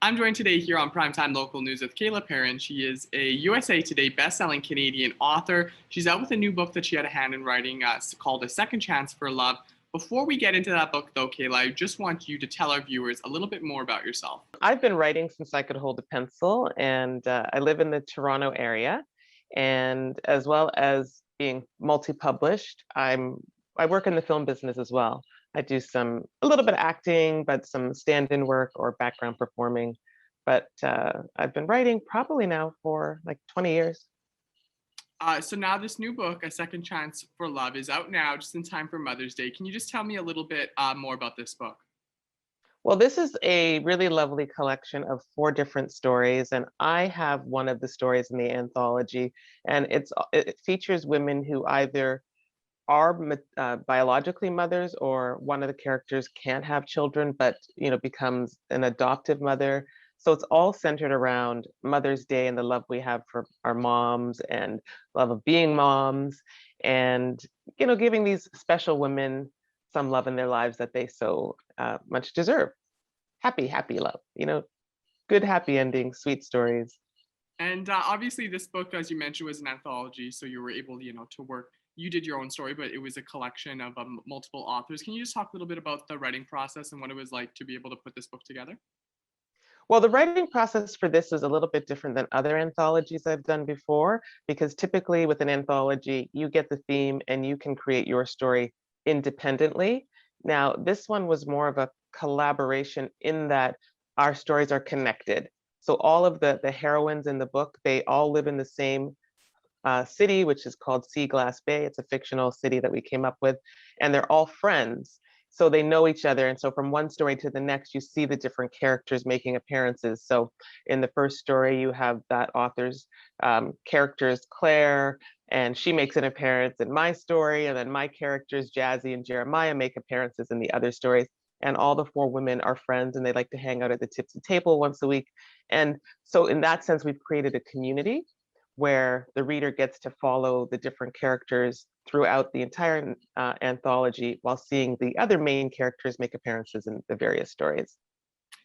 I'm joined today here on Primetime Local News with Kayla Perrin. She is a USA Today bestselling Canadian author. She's out with a new book that she had a hand in writing called A Second Chance for Love. Before we get into that book, though, Kayla, I just want you to tell our viewers a little bit more about yourself. I've been writing since I could hold a pencil, and I live in the Toronto area. And as well as being multi-published, I work in the film business as well. I do a little bit of acting, but some stand-in work or background performing. But I've been writing probably now for like 20 years. So now this new book, A Second Chance for Love, is out now just in time for Mother's Day. Can you just tell me a little bit more about this book? Well, this is a really lovely collection of 4 different stories, and I have one of the stories in the anthology, and it features women who either are biologically mothers, or one of the characters can't have children, but becomes an adoptive mother. So it's all centered around Mother's Day and the love we have for our moms and love of being moms, and giving these special women some love in their lives that they so much deserve. Happy love, good happy endings, sweet stories. And obviously, this book, as you mentioned, was an anthology, so you were able, to work. You did your own story, but it was a collection of multiple authors. Can you just talk a little bit about the writing process and what it was like to be able to put this book together? Well, the writing process for this is a little bit different than other anthologies I've done before, because typically with an anthology, you get the theme and you can create your story independently. Now, this one was more of a collaboration in that our stories are connected. So all of the heroines in the book, they all live in the same city, which is called Sea Glass Bay. It's a fictional city that we came up with, and they're all friends. So they know each other. And so from one story to the next, you see the different characters making appearances. So in the first story, you have that author's characters, Claire, and she makes an appearance in my story. And then my characters, Jazzy and Jeremiah, make appearances in the other stories. And all the 4 women are friends, and they like to hang out at the tipsy table once a week. And so in that sense, we've created a community where the reader gets to follow the different characters throughout the entire anthology, while seeing the other main characters make appearances in the various stories.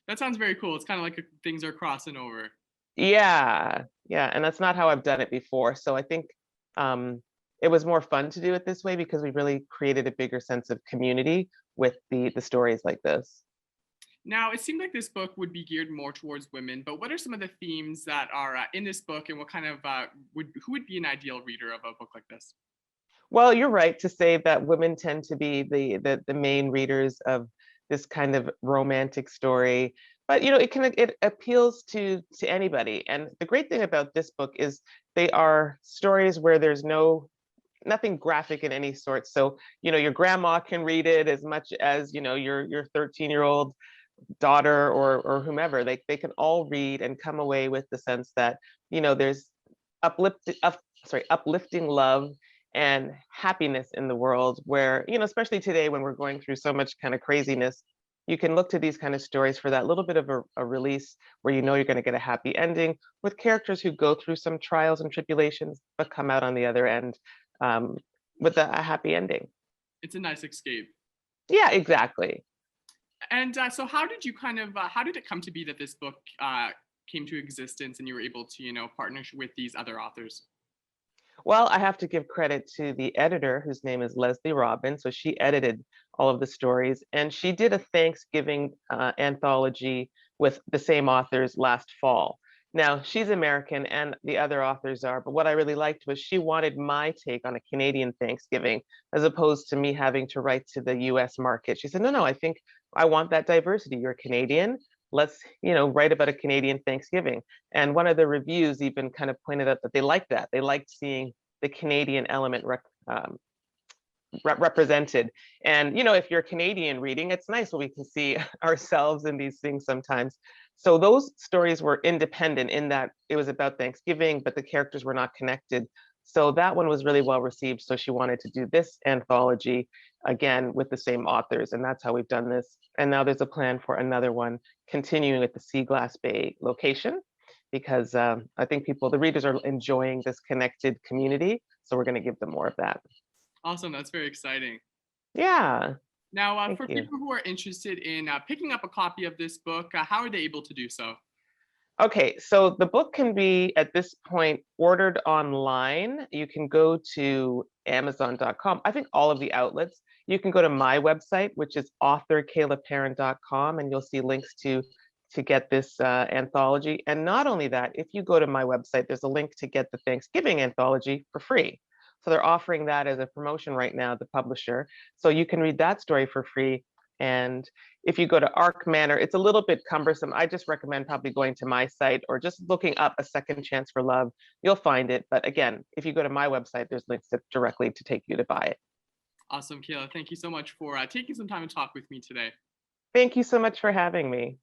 That sounds very cool. It's kind of like things are crossing over. Yeah, and that's not how I've done it before. So I think it was more fun to do it this way, because we really created a bigger sense of community with the stories like this. Now, it seemed like this book would be geared more towards women, but what are some of the themes that are in this book, and what kind of who would be an ideal reader of a book like this? Well, you're right to say that women tend to be the main readers of this kind of romantic story, but it appeals to anybody. And the great thing about this book is they are stories where there's nothing graphic in any sort. So your grandma can read it as much as your 13-year-old daughter, or whomever. They can all read and come away with the sense that there's uplifting love and happiness in the world, where especially today when we're going through so much kind of craziness, you can look to these kind of stories for that little bit of a release, where you're going to get a happy ending with characters who go through some trials and tribulations but come out on the other end um, with a happy ending. It's a nice escape. Yeah, exactly. And so, how did it come to be that this book came to existence, and you were able to, partner with these other authors? Well, I have to give credit to the editor, whose name is Leslie Robbins. So she edited all of the stories, and she did a Thanksgiving anthology with the same authors last fall. Now, she's American and the other authors are, but what I really liked was she wanted my take on a Canadian Thanksgiving, as opposed to me having to write to the US market. She said, no, I think I want that diversity. You're Canadian. Let's, write about a Canadian Thanksgiving. And one of the reviews even kind of pointed out that they liked that. They liked seeing the Canadian element represented. And if you're Canadian reading, it's nice when we can see ourselves in these things sometimes. So those stories were independent in that it was about Thanksgiving, but the characters were not connected. So that one was really well received. So she wanted to do this anthology again with the same authors, and that's how we've done this. And now there's a plan for another one continuing at the Sea Glass Bay location, because I think the readers are enjoying this connected community. So we're going to give them more of that. Awesome, that's very exciting. Yeah. Now, Thank for you. people who are interested in picking up a copy of this book, how are they able to do so? Okay, so the book can be at this point ordered online. You can go to Amazon.com. I think all of the outlets. You can go to my website, which is authorkaylaperrin.com, and you'll see links to get this anthology. And not only that, if you go to my website, there's a link to get the Thanksgiving anthology for free. So they're offering that as a promotion right now, the publisher. So you can read that story for free. And if you go to Arc Manor, it's a little bit cumbersome. I just recommend probably going to my site or just looking up A Second Chance for Love. You'll find it. But again, if you go to my website, there's links directly to take you to buy it. Awesome, Kayla. Thank you so much for taking some time to talk with me today. Thank you so much for having me.